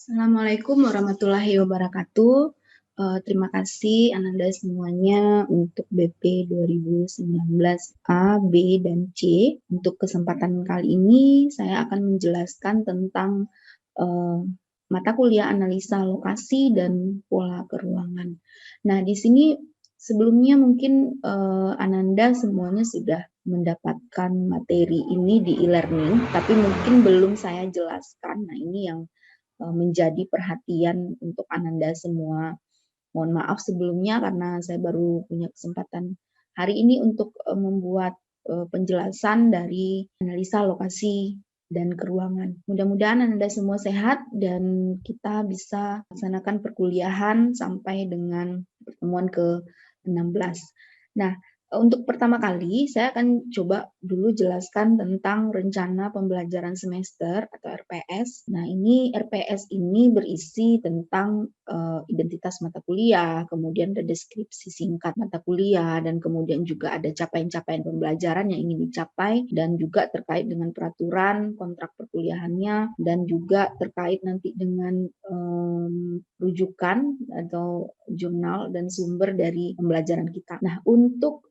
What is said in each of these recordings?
Assalamualaikum warahmatullahi wabarakatuh. Terima kasih Ananda semuanya untuk BP 2019 A, B, dan C. Untuk kesempatan kali ini saya akan menjelaskan tentang uh, mata kuliah analisa lokasi dan pola keruangan. Nah, di sini sebelumnya mungkin Ananda semuanya sudah mendapatkan materi ini di e-learning, tapi mungkin belum saya jelaskan. Nah, ini yang menjadi perhatian untuk Ananda semua. Mohon maaf sebelumnya karena saya baru punya kesempatan hari ini untuk membuat penjelasan dari analisa lokasi dan keruangan. Mudah-mudahan Anda semua sehat dan kita bisa laksanakan perkuliahan sampai dengan pertemuan ke-16. Nah, untuk pertama kali, saya akan coba dulu jelaskan tentang rencana pembelajaran semester atau RPS. Nah, ini RPS ini berisi tentang identitas mata kuliah, kemudian ada deskripsi singkat mata kuliah, dan kemudian juga ada capaian-capaian pembelajaran yang ingin dicapai, dan juga terkait dengan peraturan, kontrak perkuliahannya, dan juga terkait nanti dengan rujukan atau jurnal dan sumber dari pembelajaran kita. Nah, untuk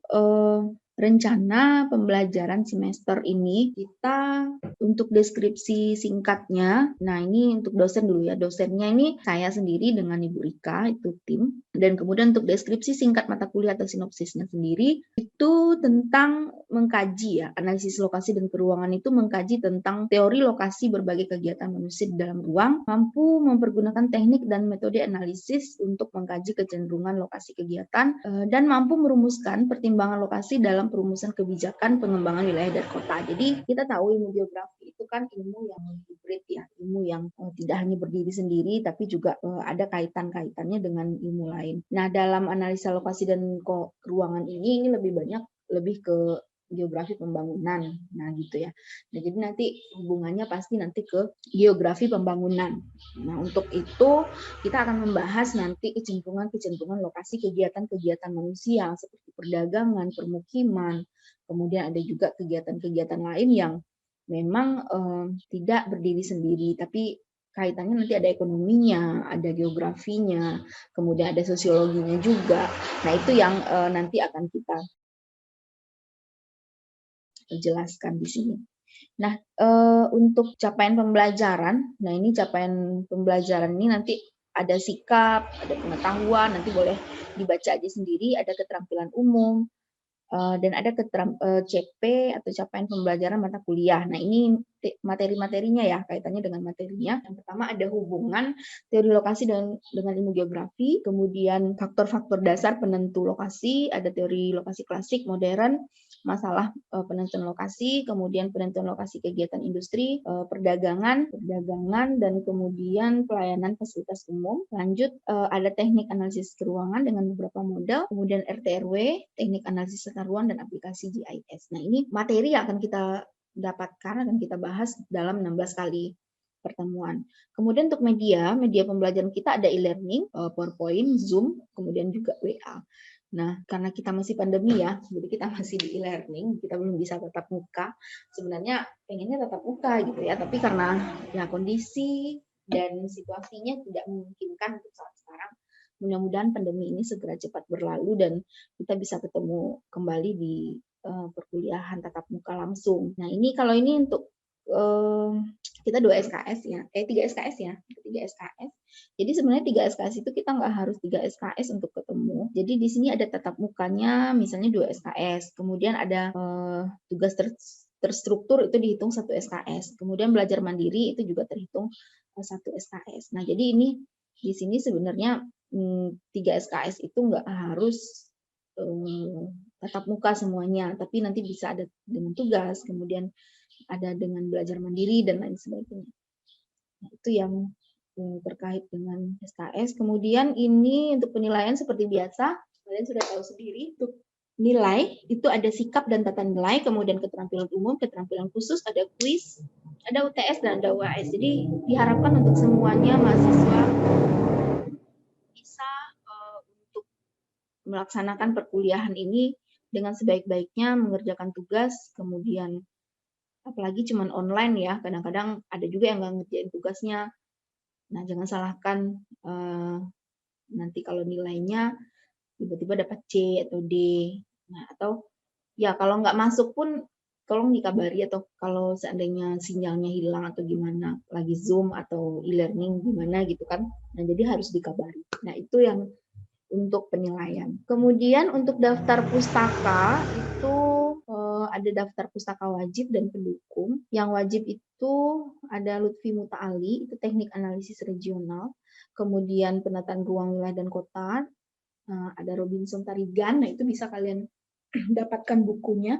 rencana pembelajaran semester ini kita untuk deskripsi singkatnya, nah ini untuk dosen dulu ya, dosennya ini saya sendiri dengan Ibu Rika, itu tim, dan kemudian untuk deskripsi singkat mata kuliah atau sinopsisnya sendiri, itu tentang mengkaji ya, analisis lokasi dan keruangan itu mengkaji tentang teori lokasi berbagai kegiatan manusia di dalam ruang, mampu mempergunakan teknik dan metode analisis untuk mengkaji kecenderungan lokasi kegiatan, dan mampu merumuskan pertimbangan lokasi dalam perumusan kebijakan pengembangan wilayah dan kota. Jadi kita tahu ilmu geografi itu kan ilmu yang hibrid ya, ilmu yang tidak hanya berdiri sendiri tapi juga ada kaitan-kaitannya dengan ilmu lain. Nah, dalam analisa lokasi dan keruangan ini lebih ke geografi pembangunan. Nah, gitu ya. Nah, jadi nanti hubungannya pasti nanti ke geografi pembangunan. Nah, untuk itu kita akan membahas nanti kecenderungan lokasi kegiatan-kegiatan manusia seperti perdagangan, permukiman, kemudian ada juga kegiatan-kegiatan lain yang memang tidak berdiri sendiri, tapi kaitannya nanti ada ekonominya, ada geografinya, kemudian ada sosiologinya juga. Nah, itu yang nanti akan kita jelaskan di sini. Nah, untuk capaian pembelajaran, nah ini capaian pembelajaran ini nanti ada sikap, ada pengetahuan, nanti boleh dibaca aja sendiri, ada keterampilan umum, dan ada CP atau capaian pembelajaran mata kuliah. Nah, ini materi-materinya ya, kaitannya dengan materinya. Yang pertama ada hubungan teori lokasi dengan ilmu geografi, kemudian faktor-faktor dasar penentu lokasi, ada teori lokasi klasik, modern, masalah penentuan lokasi, kemudian penentuan lokasi kegiatan industri, perdagangan, dan kemudian pelayanan fasilitas umum. Lanjut ada teknik analisis keruangan dengan beberapa model, kemudian RT/RW, teknik analisis tata ruang dan aplikasi GIS. Nah, ini materi yang akan kita dapatkan, akan kita bahas dalam 16 kali pertemuan. Kemudian untuk media pembelajaran kita ada e-learning, PowerPoint, Zoom, kemudian juga WA. Nah, karena kita masih pandemi ya, jadi kita masih di e-learning, kita belum bisa tatap muka. Sebenarnya pengennya tatap muka gitu ya, tapi karena ya kondisi dan situasinya tidak memungkinkan untuk saat sekarang. Mudah-mudahan pandemi ini segera cepat berlalu dan kita bisa ketemu kembali di perkuliahan tatap muka langsung. Nah, ini kalau ini untuk kita 2 SKS ya, 3 SKS ya, 3 SKS. Jadi sebenarnya 3 SKS itu kita nggak harus 3 SKS untuk ketemu. Jadi di sini ada tatap mukanya misalnya 2 SKS, kemudian ada tugas terstruktur itu dihitung 1 SKS, kemudian belajar mandiri itu juga terhitung 1 SKS. Nah, jadi ini di sini sebenarnya 3 SKS itu nggak harus tatap muka semuanya, tapi nanti bisa ada dengan tugas, kemudian ada dengan belajar mandiri dan lain sebagainya. Nah, itu yang terkait dengan SKS. Kemudian ini untuk penilaian seperti biasa, kalian sudah tahu sendiri untuk nilai itu ada sikap dan tata nilai, kemudian keterampilan umum, keterampilan khusus, ada kuis, ada UTS dan ada UAS. Jadi diharapkan untuk semuanya mahasiswa bisa untuk melaksanakan perkuliahan ini dengan sebaik-baiknya, mengerjakan tugas, kemudian apalagi cuman online ya, kadang-kadang ada juga yang nggak ngerjain tugasnya, Nah, jangan salahkan nanti kalau nilainya tiba-tiba dapat C atau D. Nah, atau ya kalau nggak masuk pun tolong dikabari, atau kalau seandainya sinyalnya hilang atau gimana, lagi Zoom atau e-learning gimana gitu kan. Nah, jadi harus dikabari. Nah, itu yang untuk penilaian. Kemudian untuk daftar pustaka itu ada daftar pustaka wajib dan pendukung. Yang wajib itu ada Lutfi Muta'ali, itu teknik analisis regional. Kemudian penataan ruang wilayah dan kota, ada Robinson Tarigan, nah itu bisa kalian dapatkan bukunya.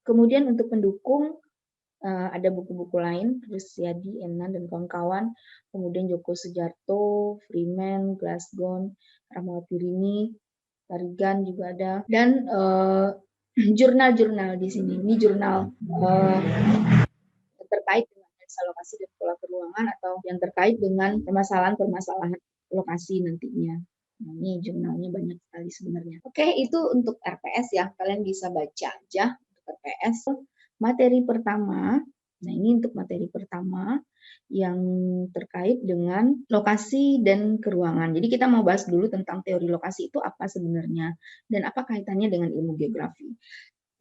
Kemudian untuk pendukung ada buku-buku lain, Rusyadi, Enan, dan kawan-kawan. Kemudian Joko Sujarto, Freeman, Glasgow, Rahmawati Rini, Tarigan juga ada. Dan jurnal-jurnal di sini. Ini jurnal terkait dengan desa lokasi dan pola peruangan, atau yang terkait dengan permasalahan-permasalahan lokasi nantinya. Nah, ini jurnalnya banyak sekali sebenarnya. Oke, itu untuk RPS ya. Kalian bisa baca aja untuk RPS. Materi pertama, nah ini untuk materi pertama yang terkait dengan lokasi dan keruangan. Jadi kita mau bahas dulu tentang teori lokasi itu apa sebenarnya dan apa kaitannya dengan ilmu geografi.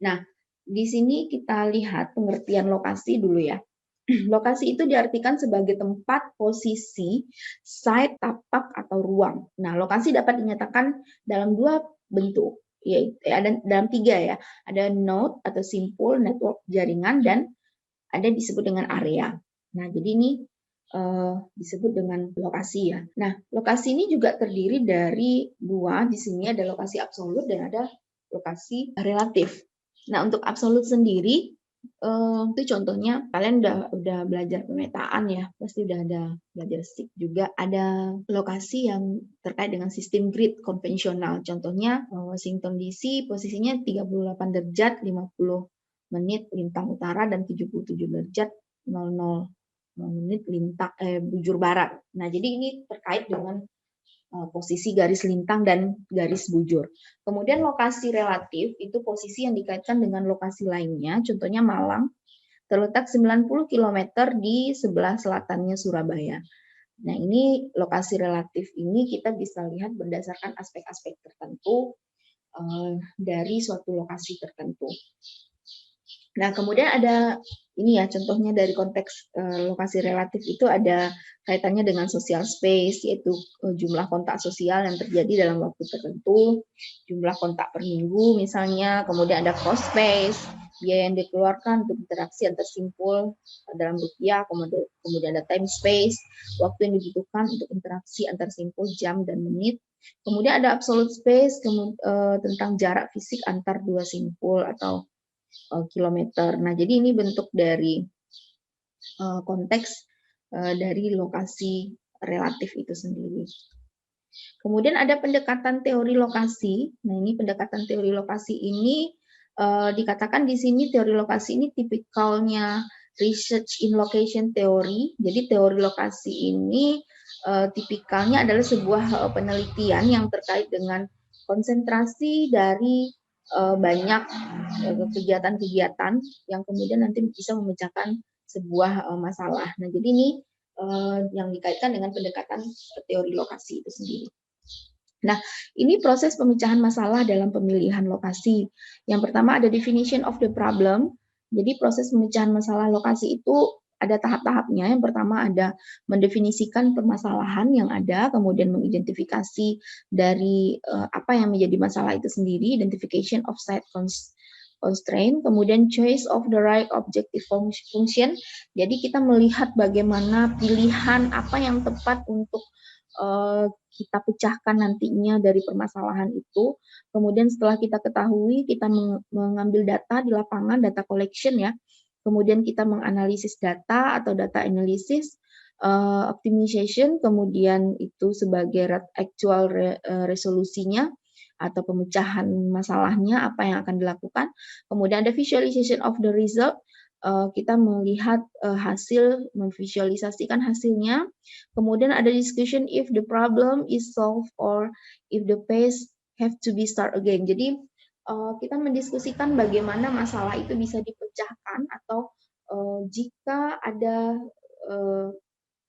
Nah, di sini kita lihat pengertian lokasi dulu ya. Lokasi itu diartikan sebagai tempat, posisi, site, tapak, atau ruang. Nah, lokasi dapat dinyatakan dalam dua bentuk, yaitu ada dalam tiga ya. Ada node atau simpul network jaringan, dan ada disebut dengan area. Nah, jadi ini disebut dengan lokasi ya. Nah, lokasi ini juga terdiri dari dua. Di sini ada lokasi absolut dan ada lokasi relatif. Nah, untuk absolut sendiri itu contohnya kalian udah belajar pemetaan ya, pasti udah ada belajar SIP juga. Ada lokasi yang terkait dengan sistem grid konvensional. Contohnya Washington DC posisinya 38 derajat 50 menit lintang utara dan 77 derajat 00 menit lintang bujur barat. Nah, jadi ini terkait dengan posisi garis lintang dan garis bujur. Kemudian lokasi relatif itu posisi yang dikaitkan dengan lokasi lainnya, contohnya Malang, terletak 90 km di sebelah selatannya Surabaya. Nah, ini lokasi relatif ini kita bisa lihat berdasarkan aspek-aspek tertentu dari suatu lokasi tertentu. Nah, kemudian ada ini ya, contohnya dari konteks lokasi relatif itu ada kaitannya dengan social space, yaitu jumlah kontak sosial yang terjadi dalam waktu tertentu, jumlah kontak per minggu misalnya, kemudian ada cost space, biaya yang dikeluarkan untuk interaksi antar simpul dalam rupiah, kemudian ada time space, waktu yang dibutuhkan untuk interaksi antar simpul jam dan menit, kemudian ada absolute space tentang jarak fisik antar dua simpul atau kilometer. Nah, jadi ini bentuk dari konteks dari lokasi relatif itu sendiri. Kemudian ada pendekatan teori lokasi. Nah, ini pendekatan teori lokasi ini dikatakan di sini teori lokasi ini tipikalnya research in location theory. Jadi teori lokasi ini tipikalnya adalah sebuah penelitian yang terkait dengan konsentrasi dari banyak kegiatan-kegiatan yang kemudian nanti bisa memecahkan sebuah masalah. Nah, jadi ini yang dikaitkan dengan pendekatan teori lokasi itu sendiri. Nah, ini proses pemecahan masalah dalam pemilihan lokasi. Yang pertama ada definition of the problem. Jadi proses pemecahan masalah lokasi itu ada tahap-tahapnya. Yang pertama ada mendefinisikan permasalahan yang ada, kemudian mengidentifikasi dari apa yang menjadi masalah itu sendiri, identification of site constraint, kemudian choice of the right objective function. Jadi kita melihat bagaimana pilihan apa yang tepat untuk kita pecahkan nantinya dari permasalahan itu. Kemudian setelah kita ketahui, kita mengambil data di lapangan, data collection ya. Kemudian kita menganalisis data atau data analysis, optimization, kemudian itu sebagai actual resolusinya atau pemecahan masalahnya, apa yang akan dilakukan. Kemudian ada visualization of the result, kita melihat hasil, memvisualisasikan hasilnya. Kemudian ada discussion if the problem is solved or if the phase have to be start again. Jadi kita mendiskusikan bagaimana masalah itu bisa dipecahkan, atau jika ada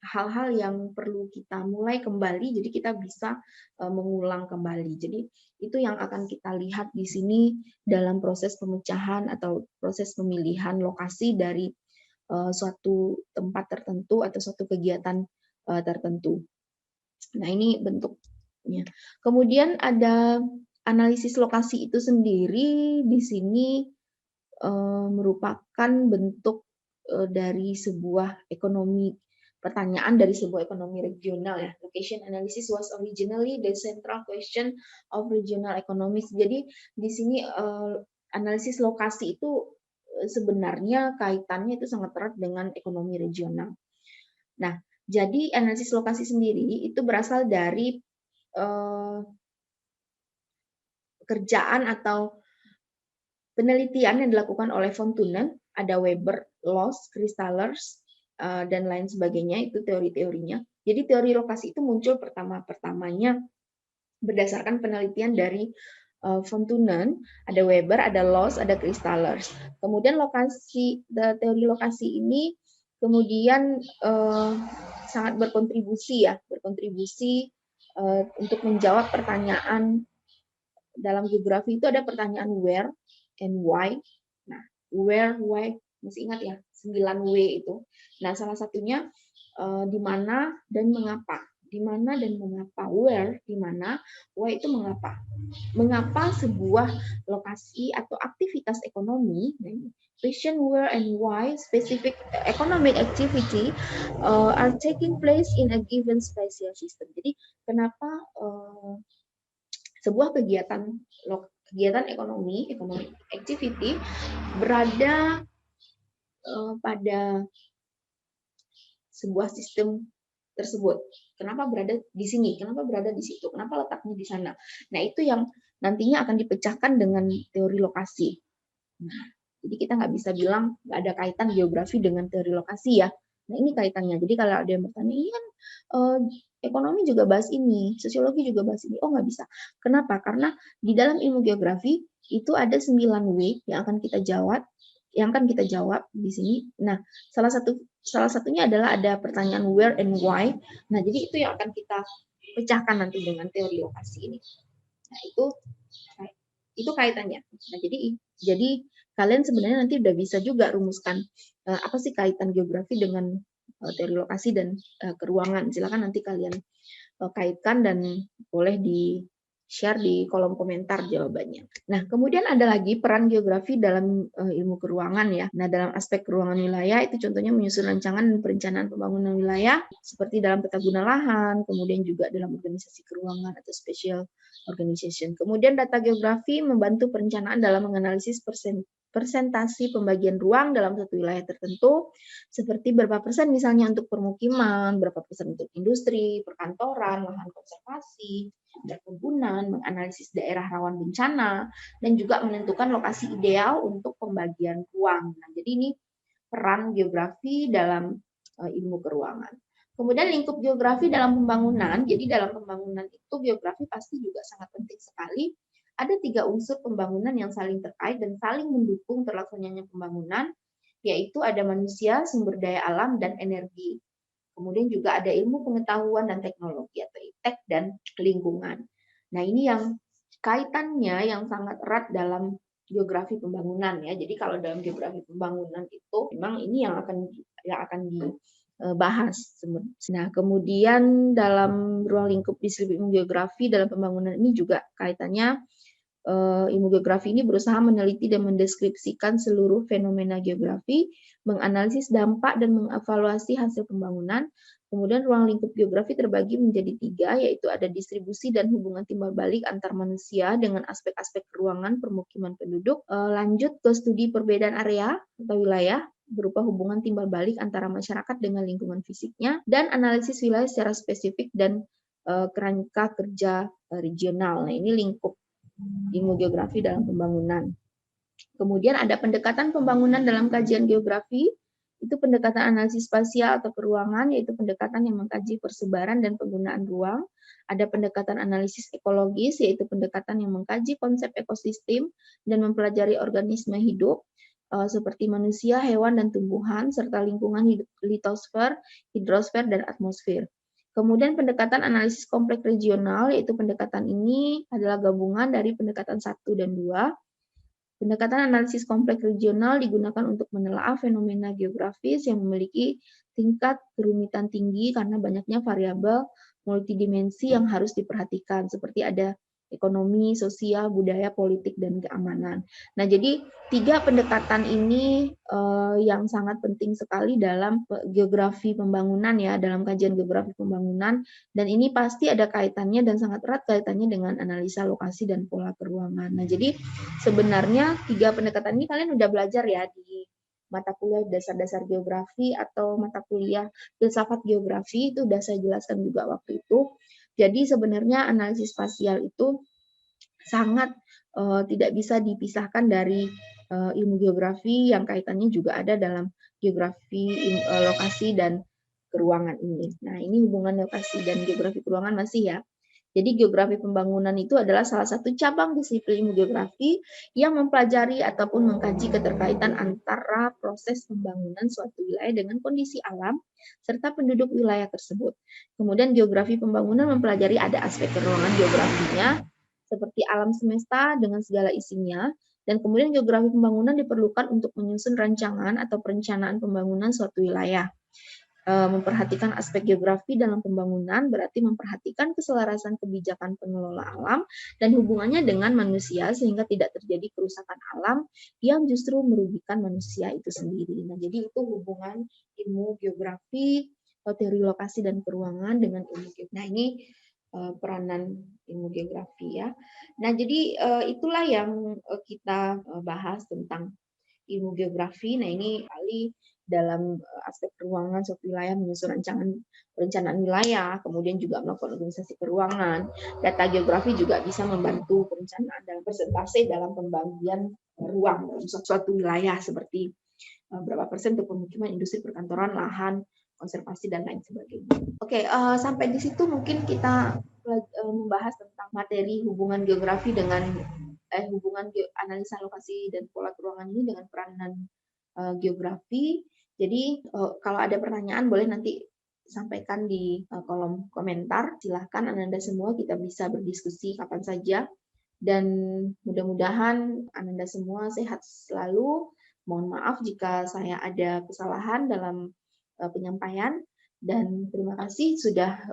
hal-hal yang perlu kita mulai kembali, jadi kita bisa mengulang kembali. Jadi itu yang akan kita lihat di sini dalam proses pemecahan atau proses pemilihan lokasi dari suatu tempat tertentu atau suatu kegiatan tertentu. Nah, ini bentuknya. Kemudian ada analisis lokasi itu sendiri di sini merupakan bentuk dari sebuah ekonomi, pertanyaan dari sebuah ekonomi regional ya. Location analysis was originally the central question of regional economics. Jadi di sini analisis lokasi itu sebenarnya kaitannya itu sangat erat dengan ekonomi regional. Nah, jadi analisis lokasi sendiri itu berasal dari kerjaan atau penelitian yang dilakukan oleh von Thunen, ada Weber, Loss, Kristallers, dan lain sebagainya, itu teori-teorinya. Jadi teori lokasi itu muncul pertama-pertamanya berdasarkan penelitian dari von Thunen, ada Weber, ada Loss, ada Kristallers. Kemudian teori lokasi ini kemudian sangat berkontribusi untuk menjawab pertanyaan dalam geografi itu ada pertanyaan where and why. Nah, where, why, masih ingat ya, 9W itu. Nah, salah satunya di mana dan mengapa. Di mana dan mengapa. Where, di mana, why itu mengapa. Mengapa sebuah lokasi atau aktivitas ekonomi, question where and why specific economic activity are taking place in a given spatial system. Jadi, kenapa sebuah kegiatan ekonomi activity berada pada sebuah sistem tersebut. Kenapa berada di sini? Kenapa berada di situ? Kenapa letaknya di sana? Nah, itu yang nantinya akan dipecahkan dengan teori lokasi. Nah, jadi kita nggak bisa bilang nggak ada kaitan geografi dengan teori lokasi ya. Nah, ini kaitannya. Jadi kalau ada yang bertanya, ini kan ekonomi juga bahas ini, sosiologi juga bahas ini. Oh, nggak bisa. Kenapa? Karena di dalam ilmu geografi itu ada 9W yang akan kita jawab di sini. Nah, salah satunya adalah ada pertanyaan where and why. Nah, jadi itu yang akan kita pecahkan nanti dengan teori lokasi ini. Nah, itu kaitannya. Nah, jadi kalian sebenarnya nanti udah bisa juga rumuskan apa sih kaitan geografi dengan teori lokasi dan keruangan. Silakan nanti kalian kaitkan dan boleh di-share di kolom komentar jawabannya. Nah, kemudian ada lagi peran geografi dalam ilmu keruangan ya. Nah, dalam aspek keruangan wilayah itu contohnya menyusun rancangan dan perencanaan pembangunan wilayah seperti dalam peta guna lahan, kemudian juga dalam organisasi keruangan atau special organization. Kemudian data geografi membantu perencanaan dalam menganalisis persentasi pembagian ruang dalam satu wilayah tertentu, seperti berapa persen misalnya untuk permukiman, berapa persen untuk industri, perkantoran, lahan konservasi, perkebunan, menganalisis daerah rawan bencana, dan juga menentukan lokasi ideal untuk pembagian ruang. Nah, jadi ini peran geografi dalam ilmu keruangan. Kemudian lingkup geografi dalam pembangunan, jadi dalam pembangunan itu geografi pasti juga sangat penting sekali. Ada 3 unsur pembangunan yang saling terkait dan saling mendukung terlaksananya pembangunan, yaitu ada manusia, sumber daya alam, dan energi. Kemudian juga ada ilmu pengetahuan dan teknologi atau ITEK dan lingkungan. Nah, ini yang kaitannya yang sangat erat dalam geografi pembangunan ya. Jadi kalau dalam geografi pembangunan itu memang ini yang akan dibahas. Nah, kemudian dalam ruang lingkup disiplin geografi dalam pembangunan ini juga kaitannya ilmu geografi ini berusaha meneliti dan mendeskripsikan seluruh fenomena geografi, menganalisis dampak dan mengevaluasi hasil pembangunan. Kemudian ruang lingkup geografi terbagi menjadi 3, yaitu ada distribusi dan hubungan timbal balik antar manusia dengan aspek-aspek ruangan, permukiman penduduk. Lanjut ke studi perbedaan area atau wilayah, berupa hubungan timbal balik antara masyarakat dengan lingkungan fisiknya, dan analisis wilayah secara spesifik dan kerangka kerja regional. Nah, ini lingkup ilmu geografi dalam pembangunan. Kemudian ada pendekatan pembangunan dalam kajian geografi, itu pendekatan analisis spasial atau keruangan, yaitu pendekatan yang mengkaji persebaran dan penggunaan ruang. Ada pendekatan analisis ekologis, yaitu pendekatan yang mengkaji konsep ekosistem dan mempelajari organisme hidup. seperti manusia, hewan, dan tumbuhan, serta lingkungan litosfer, hidrosfer, dan atmosfer. Kemudian pendekatan analisis kompleks regional, yaitu pendekatan ini adalah gabungan dari pendekatan 1 dan 2. Pendekatan analisis kompleks regional digunakan untuk menelaah fenomena geografis yang memiliki tingkat kerumitan tinggi karena banyaknya variabel multidimensi yang harus diperhatikan, seperti ada ekonomi, sosial, budaya, politik, dan keamanan. Nah, jadi 3 pendekatan ini yang sangat penting sekali dalam geografi pembangunan ya, dalam kajian geografi pembangunan, dan ini pasti ada kaitannya dan sangat erat kaitannya dengan analisa lokasi dan pola keruangan. Nah, jadi sebenarnya 3 pendekatan ini kalian udah belajar ya di mata kuliah dasar-dasar geografi atau mata kuliah filsafat geografi, itu udah saya jelaskan juga waktu itu. Jadi sebenarnya analisis spasial itu sangat tidak bisa dipisahkan dari ilmu geografi yang kaitannya juga ada dalam geografi lokasi dan keruangan ini. Nah, ini hubungan lokasi dan geografi keruangan masih ya. Jadi geografi pembangunan itu adalah salah satu cabang disiplin ilmu geografi yang mempelajari ataupun mengkaji keterkaitan antara proses pembangunan suatu wilayah dengan kondisi alam serta penduduk wilayah tersebut. Kemudian geografi pembangunan mempelajari ada aspek keruangan geografinya seperti alam semesta dengan segala isinya, dan kemudian geografi pembangunan diperlukan untuk menyusun rancangan atau perencanaan pembangunan suatu wilayah. Memperhatikan aspek geografi dalam pembangunan berarti memperhatikan keselarasan kebijakan pengelola alam dan hubungannya dengan manusia sehingga tidak terjadi kerusakan alam yang justru merugikan manusia itu sendiri. Nah, jadi itu hubungan ilmu geografi, teori lokasi dan keruangan dengan ilmu geografi. Nah, ini peranan ilmu geografi ya. Nah, jadi itulah yang kita bahas tentang ilmu geografi. Nah, ini kali dalam aspek ruangan suatu wilayah, menyusun perencanaan wilayah, kemudian juga melakukan organisasi keruangan. Data geografi juga bisa membantu perencanaan dalam persentase dalam pembagian ruang dalam suatu wilayah seperti berapa persen untuk pemukiman, industri, perkantoran, lahan, konservasi, dan lain sebagainya. Oke, sampai di situ mungkin kita membahas tentang materi hubungan geografi dengan hubungan analisa lokasi dan pola keruangan ini dengan peranan geografi. Jadi kalau ada pertanyaan boleh nanti sampaikan di kolom komentar. Silahkan Ananda semua, kita bisa berdiskusi kapan saja. Dan mudah-mudahan Ananda semua sehat selalu. Mohon maaf jika saya ada kesalahan dalam penyampaian. Dan terima kasih sudah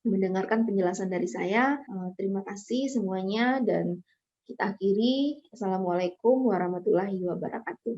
mendengarkan penjelasan dari saya. Terima kasih semuanya dan kita akhiri. Assalamualaikum warahmatullahi wabarakatuh.